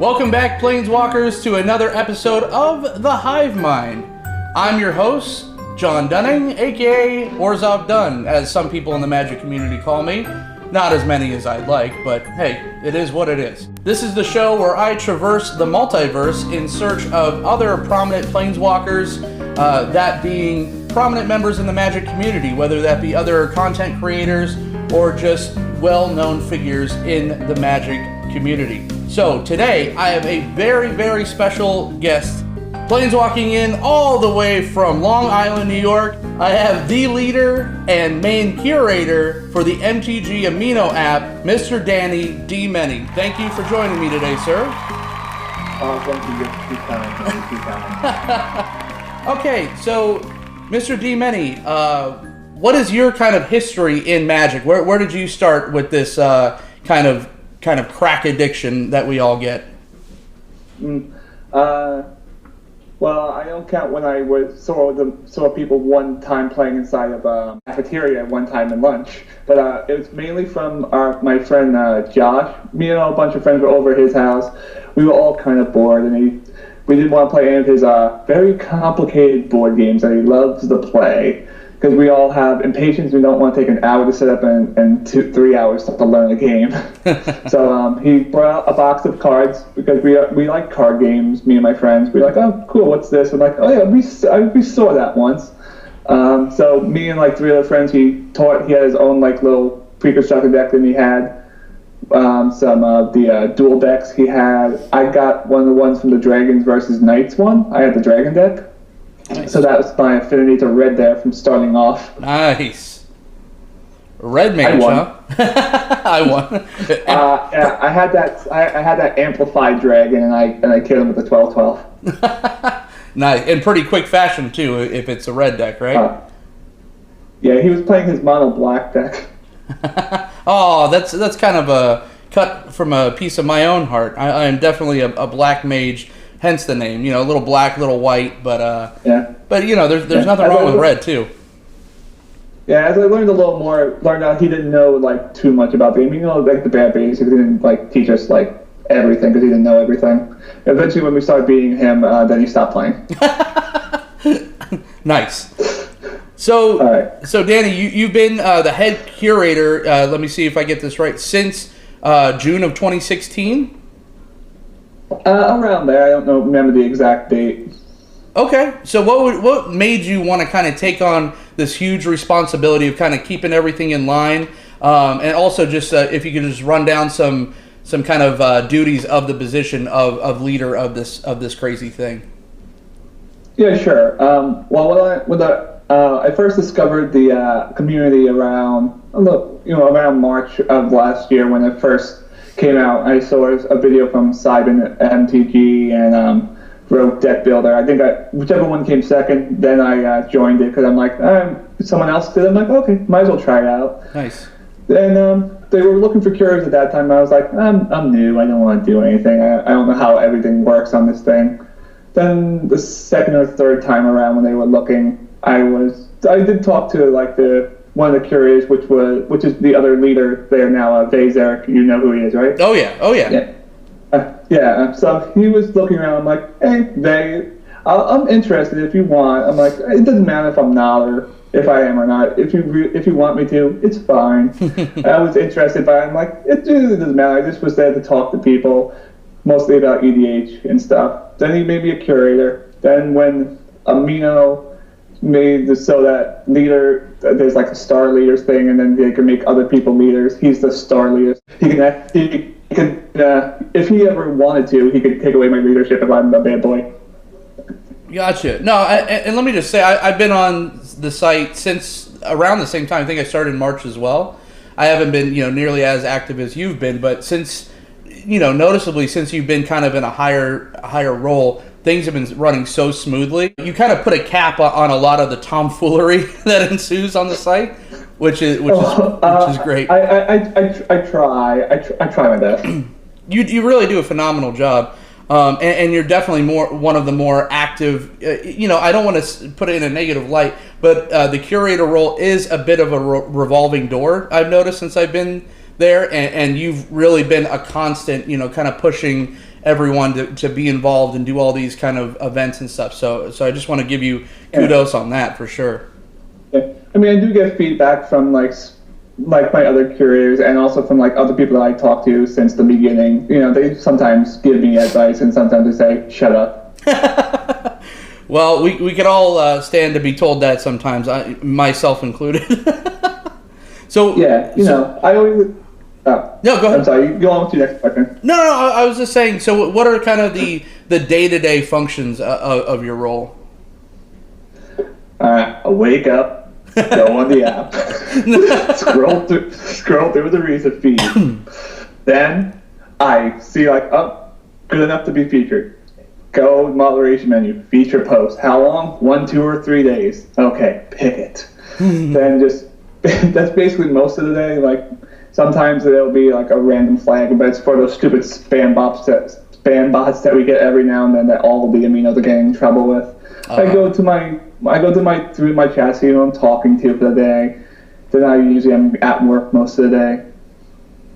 Welcome back, Planeswalkers, to another episode of the Hive Mind. I'm your host, John Dunning, aka Orzhov Dunn, as some people in the Magic community call me. Not as many as I'd like, but hey, it is what it is. This is the show where I traverse the multiverse in search of other prominent Planeswalkers, that being prominent members in the Magic community, whether that be other content creators or just well-known figures in the Magic community. So today, I have a very, very special guest planeswalking in all the way from Long Island, New York. I have the leader and main curator for the MTG Amino app, Mr. DMANY. Thank you for joining me today, sir. Thank you. Keep coming. Okay, so Mr. DMANY, what is your kind of history in Magic? Where did you start with this kind of crack addiction that we all get? Well, I don't count when I saw people one time playing inside of a cafeteria one time in lunch, but it was mainly from my friend Josh. Me and a bunch of friends were over at his house. We were all kind of bored, and we didn't want to play any of his very complicated board games that he loves to play, because we all have impatience. We don't want to take an hour to set up and 3 hours to learn a game. So he brought out a box of cards, because we like card games, me and my friends. We're like, oh, cool, what's this? I'm like, oh yeah, we saw that once. So me and like three other friends, he had his own like little pre-constructed deck, and he had some of the dual decks. I got one of the ones from the Dragons versus Knights one. I had the Dragon deck. Nice. So that was my affinity to red there from starting off. Nice. Red mage, huh? I won. Yeah, I had that amplified dragon, and I killed him with the 12/12. Nice, in pretty quick fashion too, if it's a red deck, right? Yeah, he was playing his mono black deck. Oh, that's kind of a cut from a piece of my own heart. I am definitely a black mage. Hence the name, a little black, little white, but yeah. But there's nothing wrong with red too. Yeah, as I learned a little more, out he didn't know like too much about the game. Like the bad basics, he didn't like teach us like everything because he didn't know everything. Eventually, when we started beating him, then he stopped playing. Nice. So, right. So Danny, you've been the head curator. Let me see if I get this right. Since June of 2016. Around there, I don't remember the exact date. Okay, so what made you want to kind of take on this huge responsibility of kind of keeping everything in line, and also just if you could just run down some kind of duties of the position of leader of this crazy thing? Yeah, sure. Well, when I first discovered the community around March of last year when it first came out, I saw a video from Simon at MTG and wrote Deck Builder. I think whichever one came second, then I joined it because I'm like, someone else did it. I'm like, okay, might as well try it out. Nice. And they were looking for curators at that time. I was like, I'm new. I don't want to do anything. I don't know how everything works on this thing. Then the second or third time around when they were looking, I did talk to one of the curators, which is the other leader there now, Vazeric. You know who he is, right? Oh yeah. Yeah. So he was looking around. I'm like, hey, I'm interested if you want. I'm like, it doesn't matter if I'm not or if I am or not. If you want me to, it's fine. I was interested, but I'm like, it really doesn't matter. I just was there to talk to people, mostly about EDH and stuff. Then he made me a curator. Then when Amino made it so that leader, there's like a star leaders thing, and then they can make other people leaders. He's the star leader. He could, if he ever wanted to, he could take away my leadership if I'm a bad boy. Gotcha. No, and let me just say, I've been on the site since around the same time. I think I started in March as well. I haven't been, nearly as active as you've been, but since, noticeably since you've been kind of in a higher role, things have been running so smoothly. You kind of put a cap on a lot of the tomfoolery that ensues on the site, which is great. I try my best. You really do a phenomenal job. And you're definitely one of the more active, I don't want to put it in a negative light, but the curator role is a bit of a revolving door, I've noticed since I've been there, and you've really been a constant, kind of pushing everyone to be involved and do all these kind of events and stuff. So I just want to give you kudos on that for sure. Yeah. I mean, I do get feedback from like my other curators and also from like other people that I talk to since the beginning. You know, they sometimes give me advice and sometimes they say, shut up. Well, we could all stand to be told that sometimes, myself included. So yeah, I always. No, go ahead. I'm sorry. Go on to your next question. No, I was just saying. So, what are kind of the day-to-day functions of your role? I wake up, go on the app, scroll through the recent feed. Then I see like, oh, good enough to be featured. Go moderation menu, feature post. How long? 1, 2, or 3 days. Okay, pick it. Then just that's basically most of the day. Like sometimes there'll be like a random flag, but it's for those stupid spam bots that we get every now and then that all the Aminos are getting in trouble with. I go to my chat, see who I'm talking to for the day. Then I usually am at work most of the day.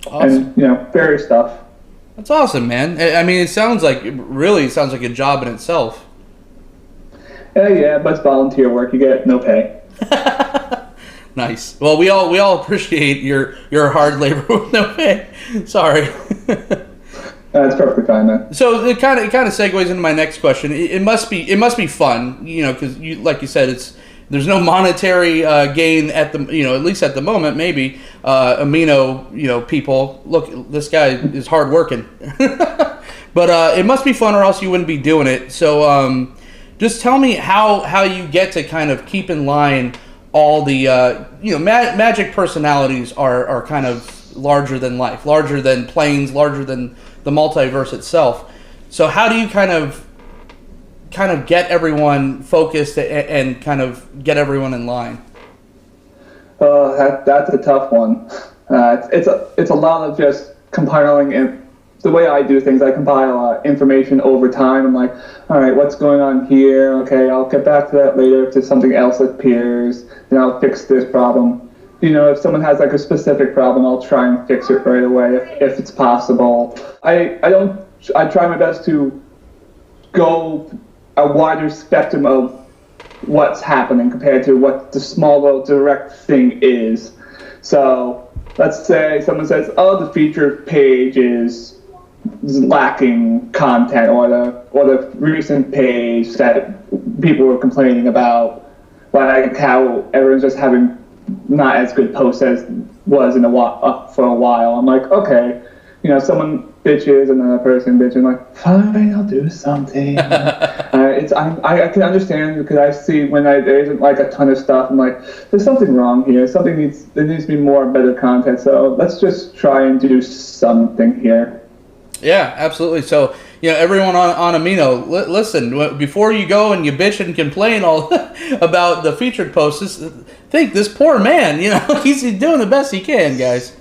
Awesome. And various stuff. That's awesome, man. I mean, it sounds like a job in itself. Yeah, but it's volunteer work. You get no pay. Nice. Well, we all appreciate your hard labor with no pay. Sorry. That's perfectly fine, man. So it kind of segues into my next question. It must be fun, because like you said, there's no monetary gain at the at least at the moment. Maybe Amino people look, this guy is hard working, but it must be fun or else you wouldn't be doing it. So just tell me how you get to kind of keep in line all the Magic personalities are kind of larger than life, larger than planes, larger than the multiverse itself. So how do you kind of get everyone focused and kind of get everyone in line? That's a tough one. It's a lot of just compiling. The way I do things, I compile information over time. I'm like, all right, what's going on here? Okay, I'll get back to that later if something else appears. Then I'll fix this problem. If someone has like a specific problem, I'll try and fix it right away if it's possible. I try my best to go a wider spectrum of what's happening compared to what the small little direct thing is. So let's say someone says, oh, the featured page is lacking content, or the recent page that people were complaining about, like how everyone's just having not as good posts as was for a while. I'm like, okay, someone bitches, another person bitches. I'm like, fine, I'll do something. I can understand, because I see when there isn't like a ton of stuff. I'm like, there's something wrong here. There needs to be more better content. So let's just try and do something here. Yeah, absolutely. So, everyone on Amino, listen, before you go and you bitch and complain all about the featured posts, think this poor man, he's doing the best he can, guys.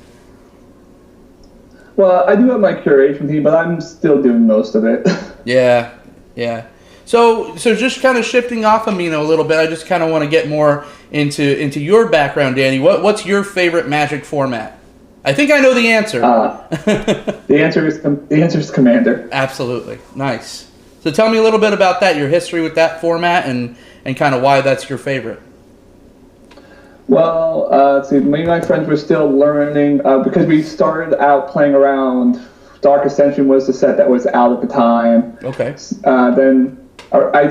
Well, I do have my curation team, but I'm still doing most of it. Yeah. So just kind of shifting off Amino a little bit, I just kind of want to get more into your background, Danny. What's your favorite Magic format? I think I know the answer. The answer is Commander. Absolutely. Nice. So tell me a little bit about that, your history with that format, and kind of why that's your favorite. Well, let's see, me and my friends were still learning, because we started out playing around. Dark Ascension was the set that was out at the time. Okay. Then I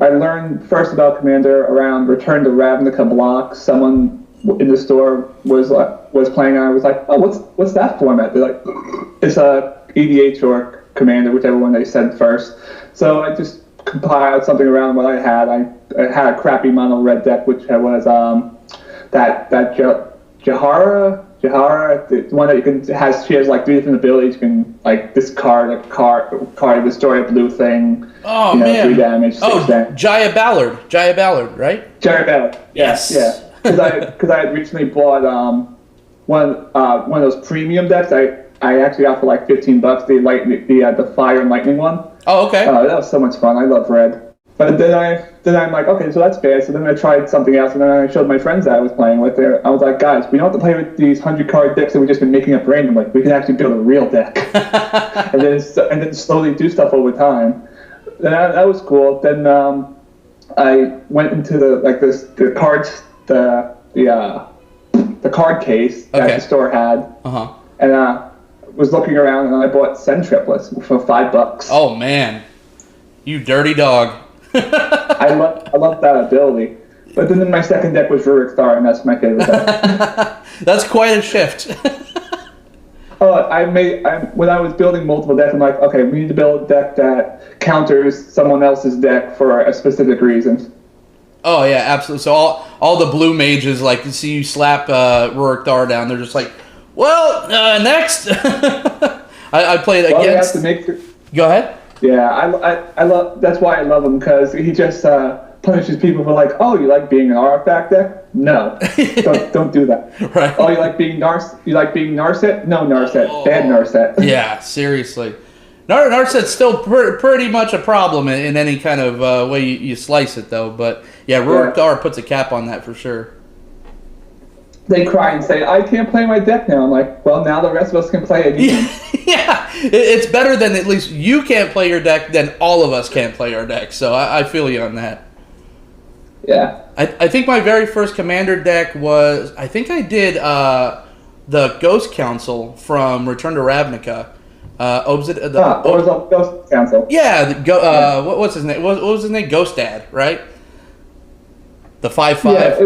learned first about Commander around Return to Ravnica block. Someone in the store was playing, and I was like, oh, what's that format? They're like, it's a EDH or Commander, whichever one they said first. So I just compiled something around what I had. I had a crappy mono red deck, which was that Jahara, the one that she has like 3 different abilities. You can like discard a card, destroy a blue thing. Oh man! 3 damage. 6 damage. Jaya Ballard, right? Jaya Ballard. Yes. Yeah. Because I had recently bought one of those premium decks. I actually got for like $15 the Fire and Lightning one. Oh, okay. That was so much fun. I love red. But then I'm like, okay, so that's fair. So then I tried something else, and then I showed my friends that I was playing with. I was like, guys, we don't have to play with these 100-card decks that we've just been making up randomly. We can actually build a real deck, and then slowly do stuff over time. And that was cool. Then I went into the card case that the store had, and was looking around, and I bought Send triplets for $5. Oh man, you dirty dog! I love that ability. But then my second deck was Rurik Star, and that's my favorite deck. That's quite a shift. When I was building multiple decks, I'm like, okay, we need to build a deck that counters someone else's deck for a specific reason. Oh yeah, absolutely. So all the blue mages, like, see you slap Rurik Star down, they're just like, well, next. I played against. Go ahead. Yeah, I love. That's why I love him, because he just punishes people for like, oh, you like being an artifact deck? No, don't do that. Right. Oh, you like being Narset? No, Narset. Bad Narset. Yeah, seriously. Narset's still pretty much a problem in any kind of way you slice it, though. But yeah, Rurik Star puts a cap on that for sure. They cry and say, I can't play my deck now. I'm like, well, now the rest of us can play it again. Yeah, it's better than at least you can't play your deck than all of us can't play our deck. So I feel you on that. Yeah. I think my very first Commander deck was, I think I did the Ghost Council from Return to Ravnica. Ghost Council. Yeah, what's his name? What was his name? Ghost Dad, right? The 5/5. Yeah,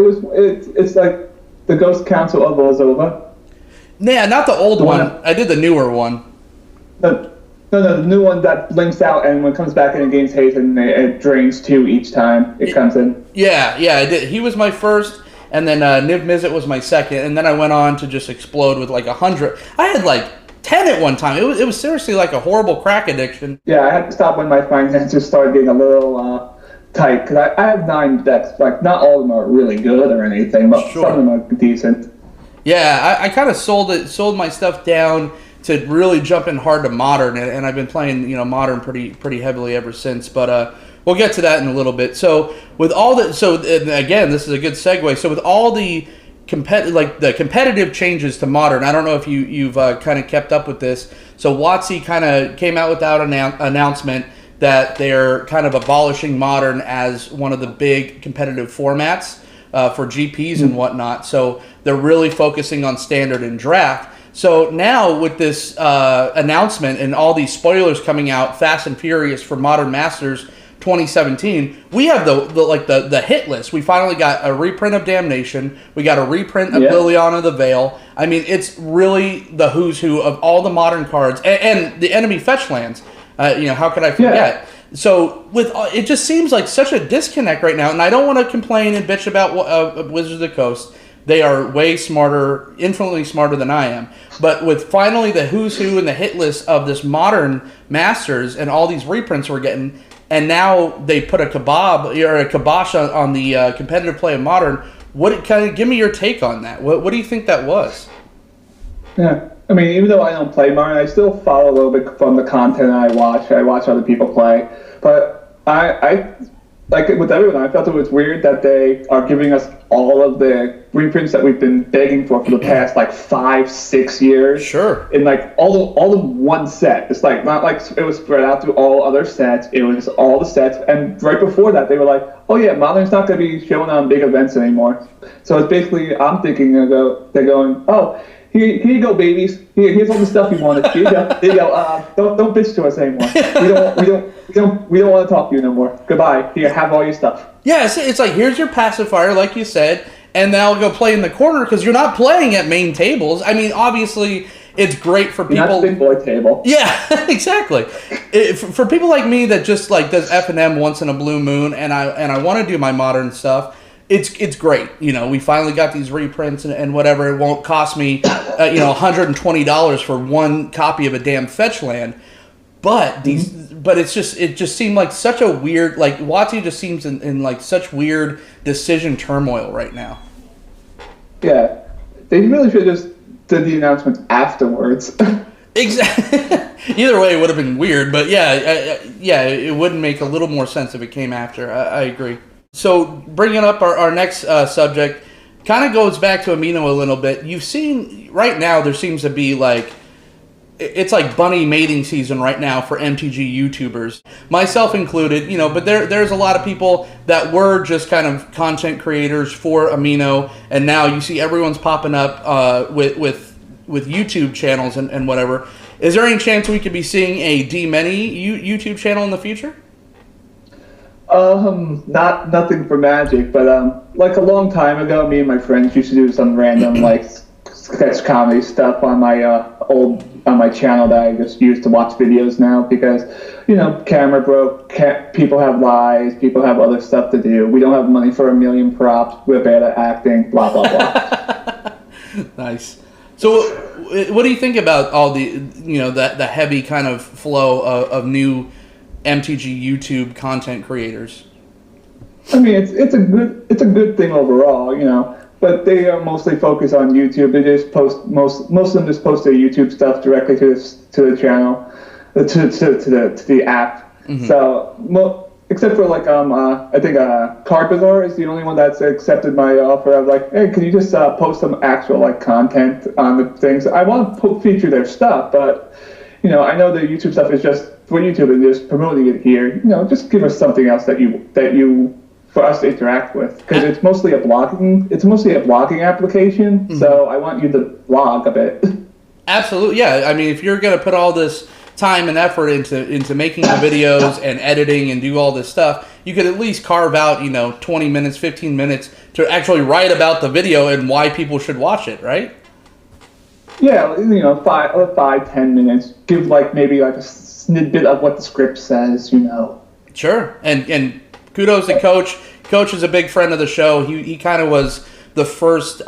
it's like the Ghost Council of Ozova. Yeah, not the old one. I did the newer one. The new one that blinks out, and when it comes back in, it gains haste, and it drains 2 each time it comes in. Yeah, I did. He was my first, and then Niv Mizzet was my second, and then I went on to just explode with like 100. I had like 10 at one time. It was seriously like a horrible crack addiction. Yeah, I had to stop when my finances started getting a little tight, because I have 9 decks. Like, not all of them are really good or anything, but some of them are decent. Yeah, I kind of sold my stuff down to really jump in hard to Modern, and I've been playing Modern pretty heavily ever since. But we'll get to that in a little bit. So with all the again, this is a good segue. So with all the competitive changes to Modern, I don't know if you've kind of kept up with this. So WotC kind of came out with that announcement that they're kind of abolishing Modern as one of the big competitive formats for GPs and whatnot. So they're really focusing on Standard and Draft. So now with this announcement and all these spoilers coming out, Fast and Furious for Modern Masters 2017, we have the hit list. We finally got a reprint of Damnation. We got a reprint of Liliana the Veil. I mean, it's really the who's who of all the Modern cards and the enemy fetch lands. How could I forget? Yeah. So it just seems like such a disconnect right now, and I don't want to complain and bitch about Wizards of the Coast. They are way smarter, infinitely smarter than I am. But with finally the who's who and the hit list of this Modern Masters and all these reprints we're getting, and now they put a kibosh on the competitive play of Modern. Give me your take on that? What do you think that was? Yeah, I mean, even though I don't play Modern, I still follow a little bit from the content I watch. I watch other people play, but I like with everyone, I felt it was weird that they are giving us all of the reprints that we've been begging for the past 5-6 years. Sure. In all the one set. It's not like it was spread out through all other sets. It was all the sets. And right before that, they were like, oh yeah, Modern's not going to be shown on big events anymore. So it's basically, I'm thinking they're going, oh, here you go, babies. Here's all the stuff you wanted. Here you go. Don't bitch to us anymore. We don't want to talk to you no more. Goodbye. Here, have all your stuff. Yeah, it's like, here's your pacifier, like you said, and now go play in the corner because you're not playing at main tables. I mean, obviously, it's great for people. Not big boy table. Yeah, exactly. For people like me that just does F&M once in a blue moon, and I want to do my Modern stuff. It's great. We finally got these reprints and whatever. It won't cost me, $120 for one copy of a damn fetch land. But but it just seemed like such a weird, WotC just seems in such weird decision turmoil right now. Yeah, they really should have just did the announcement afterwards. Exactly. Either way, it would have been weird, but yeah, it would make a little more sense if it came after. I agree. So bringing up our next subject, kind of goes back to Amino a little bit. You've seen right now there seems to be like it's like bunny mating season right now for MTG YouTubers, myself included. But there's a lot of people that were just kind of content creators for Amino, and now you see everyone's popping up with YouTube channels and whatever. Is there any chance we could be seeing a DMANY YouTube channel in the future? Nothing for Magic, but like a long time ago, me and my friends used to do some random like sketch comedy stuff on my channel that I just use to watch videos now because, camera broke, people have lives, people have other stuff to do. We don't have money for a million props, we're bad at acting, blah, blah, blah. Nice. So what do you think about all the, the heavy kind of flow of new MTG YouTube content creators? I mean, it's a good thing overall, but they are mostly focused on YouTube. They just post most of them just post their YouTube stuff directly to the channel, to the app. Mm-hmm. So except for like I think Card Bazaar is the only one that's accepted my offer. I was like, hey, can you just post some actual like content on the things? I want to feature their stuff, but I know the YouTube stuff is just for YouTube and just promoting it here. Just give us something else that you for us to interact with, because it's mostly a blogging application. Mm-hmm. So I want you to blog a bit. Absolutely, yeah. I mean, if you're gonna put all this time and effort into making the videos and editing and do all this stuff, you could at least carve out 20 minutes, 15 minutes to actually write about the video and why people should watch it, right? Yeah, 5-10 minutes. Give maybe a snippet of what the script says. Sure, and kudos to Coach. Coach is a big friend of the show. He kind of was the first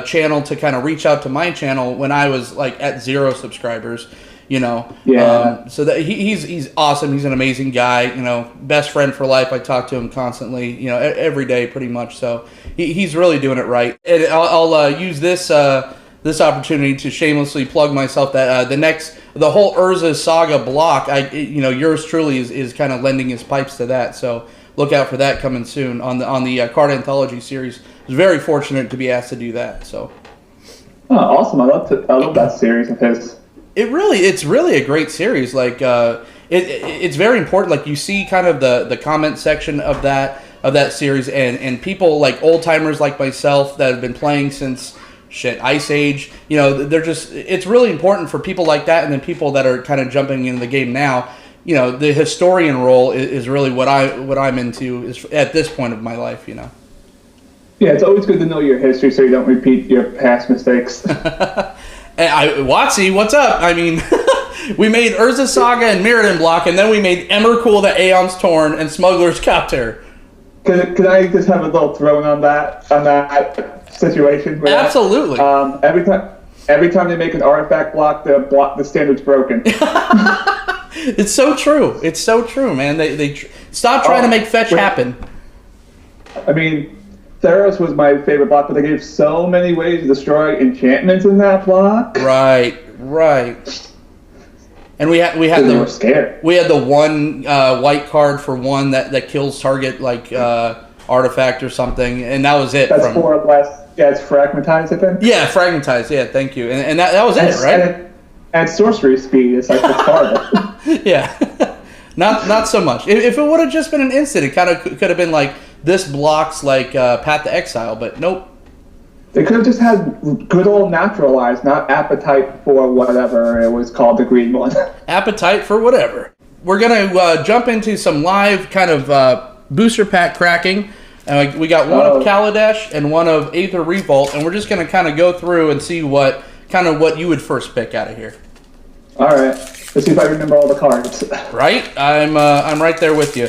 channel to kind of reach out to my channel when I was at 0 subscribers. Yeah. So that he's awesome. He's an amazing guy. Best friend for life. I talk to him constantly. Every day pretty much. So he's really doing it right. And I'll use this opportunity to shamelessly plug myself that the whole Urza Saga block. Yours truly is kind of lending his pipes to that. So look out for that coming soon on the card anthology series. I was very fortunate to be asked to do that. So. Oh, awesome! I love that series of his. It's really a great series. It's very important. You see kind of the comment section of that series, and people like old timers like myself that have been playing since Ice Age. It's really important for people like that, and then people that are kind of jumping into the game now. The historian role is really what I'm into is at this point of my life. Yeah, it's always good to know your history so you don't repeat your past mistakes. Watsy, what's up? I mean, we made Urza Saga and Mirrodin Block, and then we made Emrakul the Aeon's Torn and Smuggler's Copter. Can I just have a little thrown on that situation? Absolutely. Every time they make an artifact block, the standard's broken. It's so true. It's so true, man. They stop trying to make fetch happen. I mean, Theros was my favorite block, but they gave so many ways to destroy enchantments in that block. Right. And we had the one white card for one that kills target artifact or something, and that was it. That's more or less. Yeah, it's fragmentized, I think. Yeah, fragmentized. Yeah, thank you. And that was it, right? And sorcery speed is the part. Yeah, not so much. If it would have just been an instant, it kind of could have been this blocks Path to Exile, but nope. They could have just had good old Naturalize, not Appetite for whatever it was called, the green one. Appetite for whatever. We're gonna jump into some live kind of booster pack cracking. We got one of Kaladesh and one of Aether Revolt, and we're just gonna kind of go through and see what you would first pick out of here. All right, let's see if I remember all the cards. Right, I'm right there with you.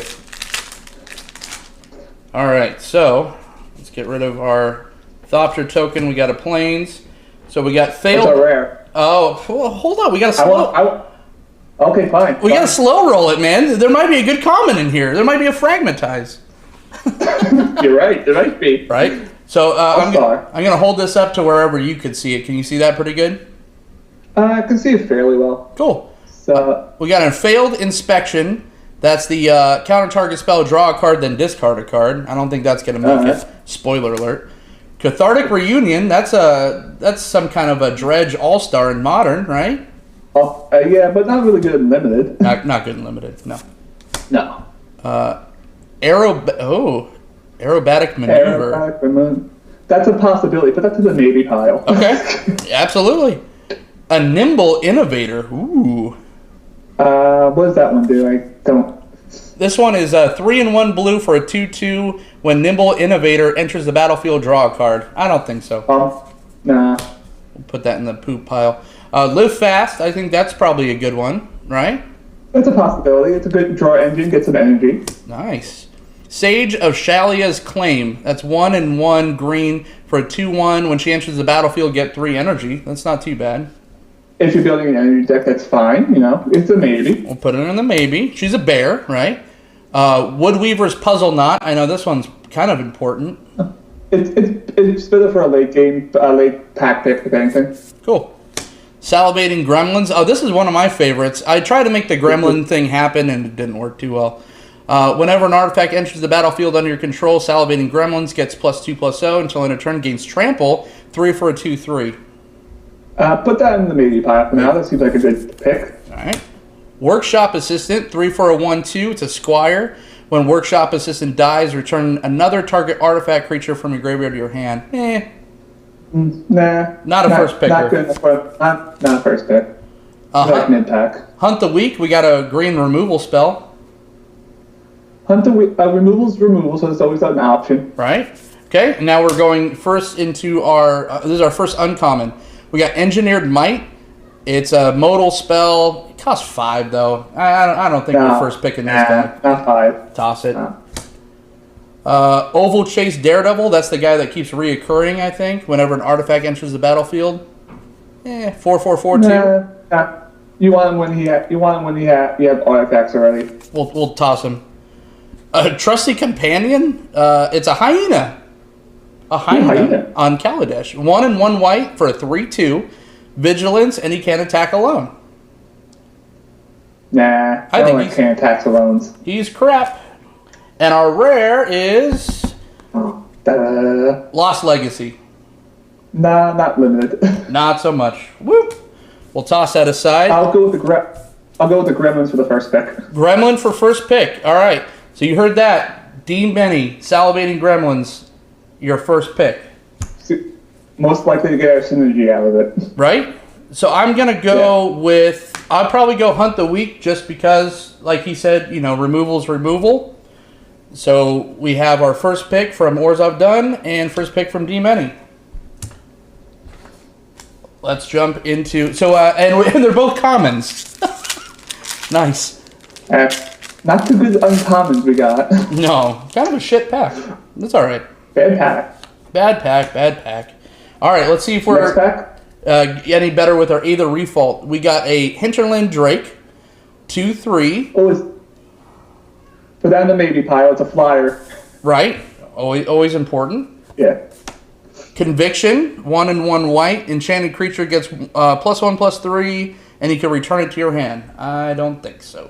All right, so let's get rid of our Thopter token. We got a Plains, so we got failed. It's a rare. Oh, well, hold on, we got a slow. Okay, fine. We got to slow roll it, man. There might be a good common in here. There might be a Fragmentize. You're right. There might be. Right. So I'm gonna hold this up to wherever you could see it. Can you see that pretty good? I can see it fairly well. Cool. So We got a failed inspection. That's the counter target spell, draw a card, then discard a card. I don't think that's going to make it. Spoiler alert. Cathartic Reunion. That's some kind of a Dredge All-Star in Modern, right? Oh, yeah, but not really good in Limited. Not good in Limited, no. No. Aerobatic Maneuver. That's a possibility, but that's in the maybe pile. Okay, absolutely. A Nimble Innovator. Ooh. What does that one do? I don't. This one is 3-1 blue for a 2/2. When Nimble Innovator enters the battlefield, draw a card. I don't think so. Nah. We'll put that in the poop pile. Live Fast. I think that's probably a good one, right? It's a possibility. It's a good draw engine. Get some energy. Nice. Sage of Shalia's Claim. That's 1/1 green for a 2/1. When she enters the battlefield, get 3 energy. That's not too bad. If you're building an energy deck, that's fine. You know, it's a maybe. We'll put her in the maybe. She's a bear, right? Woodweaver's Puzzle Knot. I know this one's kind of important. It's better for a late pack pick, if anything. Cool. Salivating Gremlins. Oh, this is one of my favorites. I tried to make the gremlin thing happen, and it didn't work too well. Whenever an artifact enters the battlefield under your control, Salivating Gremlins gets +2/+0 until end of turn, gains Trample, 3 for a 2/3. Put that in the maybe pile for now. That seems like a good pick. All right. Workshop Assistant, 3 for a 1/2. It's a Squire. When Workshop Assistant dies, return another target artifact creature from your graveyard to your hand. Nah. Not a first picker. Not good enough not a first pick. Like mid-pack. Hunt the Weak. We got a green removal spell. Hunt the Weak. Removal's removal, so it's always an option. Right. Okay. Now we're going first into our... this is our first uncommon. We got Engineered Might. It's a modal spell. It costs 5, though. I don't think we're first picking this guy. Not 5. Toss it. Oval Chase Daredevil. That's the guy that keeps reoccurring, I think, whenever an artifact enters the battlefield. 4/4/4/2. Nah. You want him when you have artifacts already. We'll toss him. Trusty Companion. It's a Hyena. A hyena on Kaladesh. 1/1 white for a 3/2. Vigilance, and he can't attack alone. Nah, I think he can't attack alone. He's crap. And our rare is Lost Legacy. Nah, not limited. Not so much. Whoop. We'll toss that aside. I'll go with the Gremlins for the first pick. Gremlin for first pick. All right. So you heard that. DMANY, Salivating Gremlins, your first pick. Most likely to get our synergy out of it. Right? So I'm going to go with... I'll probably go Hunt the Weak just because, like he said, removal's removal. So we have our first pick from Orzhov Dunn and first pick from DMANY. Let's jump into... So, and they're both commons. Nice. Not too good uncommons we got. No. Kind of a shit pack. That's all right. Bad pack. All right, let's see if we're any better with our Aether Refault. We got a Hinterland Drake, 2/3. Put that in the maybe pile. It's a flyer. Right. Always important. Yeah. Conviction, 1/1 white. Enchanted creature gets +1/+3, and you can return it to your hand. I don't think so.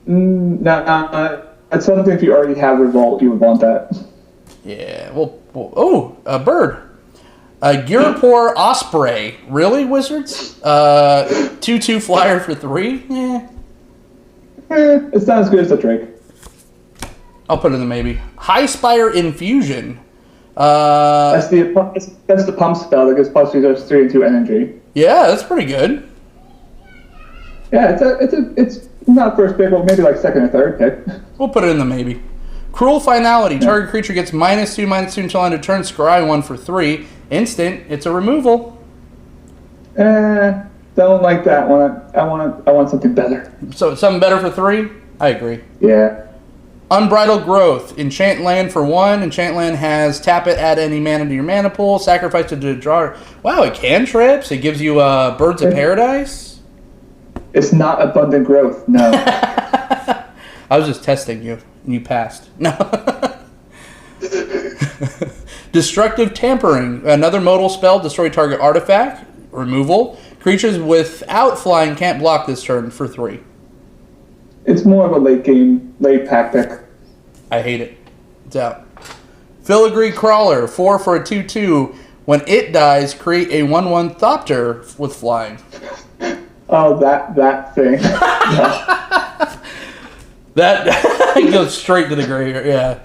No. That's something if you already have Revolt, you would want that. Yeah. A bird. Girapor Osprey. Really, Wizards? 2/2 flyer for 3? It's not as good as a Drake. I'll put it in the maybe. High Spire Infusion. That's the pump spell that gives +3 and 2 energy. Yeah, that's pretty good. Yeah, it's not first pick, but maybe like second or third pick. We'll put it in the maybe. Cruel Finality. Target creature gets -2/-2 until end of turn. Scry 1 for 3. Instant. It's a removal. Don't like that one. I want something better. So something better for 3? I agree. Yeah. Unbridled Growth. Enchant land for 1. Enchant land has tap it, add any mana to your mana pool, sacrifice it to draw. Wow, it cantrips. It gives you Birds of Paradise. It's not abundant growth. No. I was just testing you. And you passed. No. Destructive Tampering. Another modal spell. Destroy target artifact. Removal. Creatures without flying can't block this turn for 3. It's more of a late pack pick. I hate it. It's out. Filigree Crawler, 4 for a 2/2. When it dies, create a 1/1 Thopter with flying. Oh, that thing. Yeah. That goes straight to the graveyard, yeah.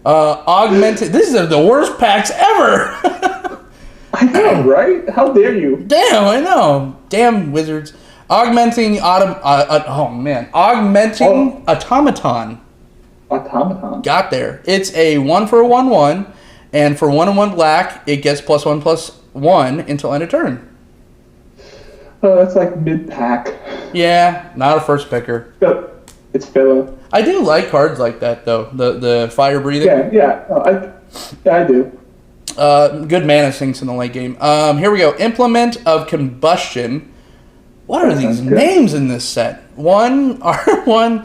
Augmented. These are the worst packs ever. I know, right? How dare you? Damn, I know. Damn Wizards. Augmenting Augmenting Automaton. Automaton. Got there. It's a 1 for a 1/1, and for 1/1 black, it gets +1/+1 until end of turn. Oh, that's like mid pack. Yeah, not a first picker. It's filler. I do like cards like that though. The fire breathing. Yeah. I do. Good mana sinks in the late game. Here we go. Implement of Combustion. What are these names in this set? 1/1,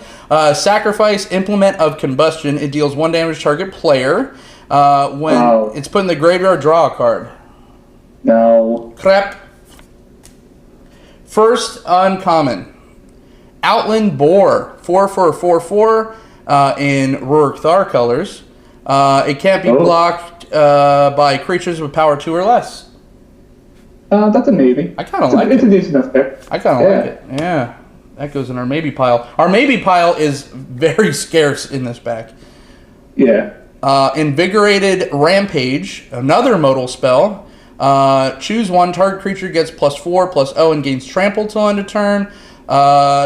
sacrifice Implement of Combustion. It deals 1 damage to target player. When it's put in the graveyard, draw a card. No. Crap. First uncommon. Outland Boar. 4 for a 4/4 in Rurik Thar colors. It can't be blocked by creatures with power 2 or less. That's a maybe. I kind of like it. It's a decent enough pick. I kind of like it. Yeah. That goes in our maybe pile. Our maybe pile is very scarce in this pack. Yeah. Invigorated Rampage, another modal spell. Choose 1 target creature gets +4/+0 and gains trample till end of turn.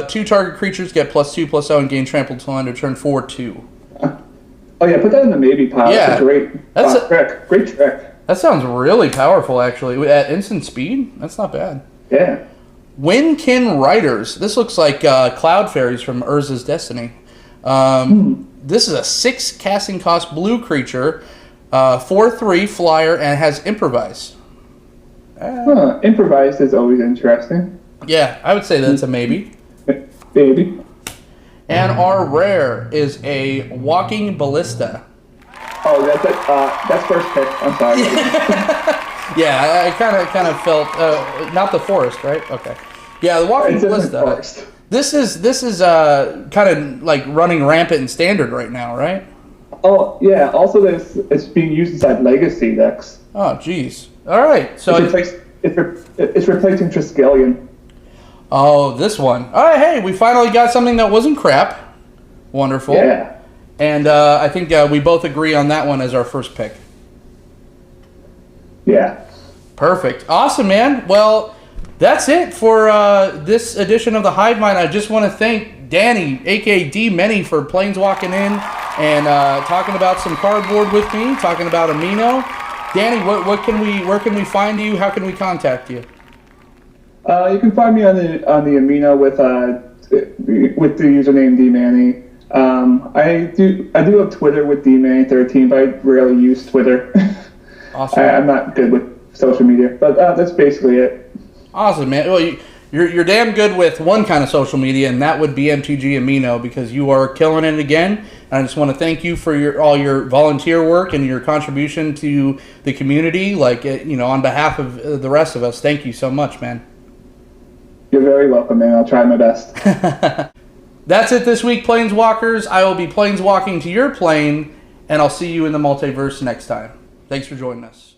2 target creatures get +2/+0 and gain trample till end of turn for 2. Oh yeah, put that in the maybe pile. Yeah. That's a great trick. Great trick. That sounds really powerful, actually. At instant speed, that's not bad. Yeah. Windkin Riders. This looks like Cloud Fairies from Urza's Destiny. This is a 6 casting cost blue creature, 4/3 flyer, and has Improvise. Improvised is always interesting. Yeah, I would say that's a maybe. Maybe. And our rare is a Walking Ballista. Oh, that's first pick. I'm sorry. Yeah, I kind of felt not the forest, right? Okay. Yeah, the Walking Ballista. This is kind of like running rampant in standard right now, right? Oh yeah. Also, it's being used inside Legacy decks. Oh jeez. All right. So it's replacing Triskelion. Oh, this one. All right. Hey, we finally got something that wasn't crap. Wonderful. Yeah. And I think we both agree on that one as our first pick. Yeah. Perfect. Awesome, man. Well, that's it for this edition of the Hive Mind. I just want to thank Danny, a.k.a. DMANY, for planeswalking in and talking about some cardboard with me, talking about Amino. Danny, where can we find you? How can we contact you? You can find me on the Amino with the username DMANY. I do have Twitter with DMANY13, but I rarely use Twitter. Awesome. I'm not good with social media, but that's basically it. Awesome, man. Well, you're damn good with one kind of social media, and that would be MTG Amino, because you are killing it again. And I just want to thank you for all your volunteer work and your contribution to the community. On behalf of the rest of us, thank you so much, man. You're very welcome, man. I'll try my best. That's it this week, Planeswalkers. I will be planeswalking to your plane, and I'll see you in the multiverse next time. Thanks for joining us.